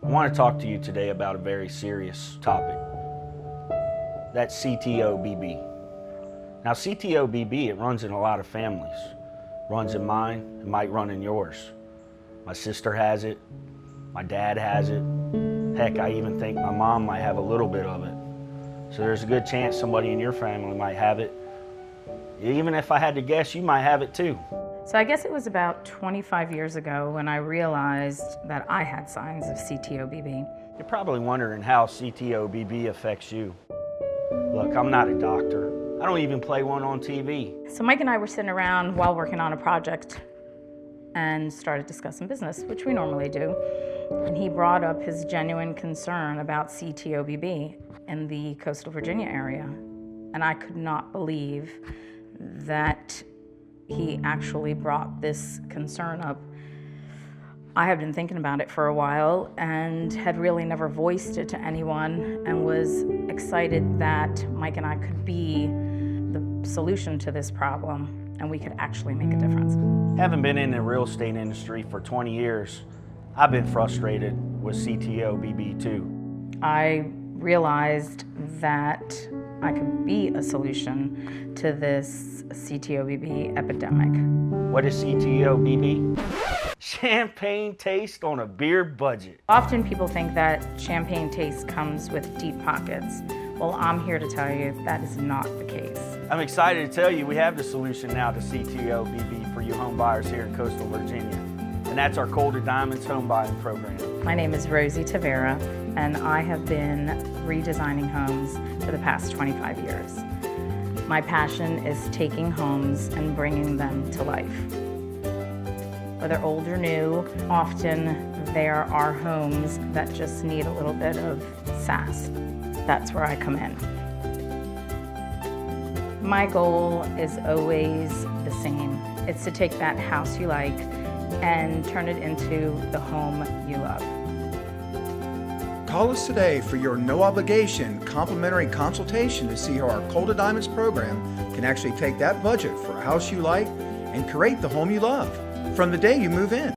I want to talk to you today about a very serious topic. That's C.T.O.B.B. Now C.T.O.B.B, it runs in a lot of families. Runs in mine, it might run in yours. My sister has it, my dad has it. Heck, I even think my mom might have a little bit of it. So there's a good chance somebody in your family might have it. Even if I had to guess, you might have it too. So I guess it was about 25 years ago when I realized that I had signs of C.T.O.B.B. You're probably wondering how C.T.O.B.B affects you. Look, I'm not a doctor. I don't even play one on TV. So Mike and I were sitting around while working on a project and started discussing business, which we normally do. And he brought up his genuine concern about C.T.O.B.B in the coastal Virginia area. And I could not believe that he actually brought this concern up. I had been thinking about it for a while and had really never voiced it to anyone, and was excited that Mike and I could be the solution to this problem and we could actually make a difference. Having been in the real estate industry for 20 years, I've been frustrated with C.T.O.B.B too. I realized that I could be a solution to this C.T.O.B.B epidemic. What is C.T.O.B.B? Champagne taste on a beer budget. Often people think that champagne taste comes with deep pockets. Well, I'm here to tell you that is not the case. I'm excited to tell you we have the solution now to C.T.O.B.B for you home buyers here in coastal Virginia. And that's our Colded Diamonds home buying program. My name is Rosie Tavera, and I have been redesigning homes for the past 25 years. My passion is taking homes and bringing them to life. Whether old or new, often there are homes that just need a little bit of sass. That's where I come in. My goal is always the same. It's to take that house you like and turn it into the home you love. Call us today for your no-obligation complimentary consultation to see how our Colded Diamonds program can actually take that budget for a house you like and create the home you love from the day you move in.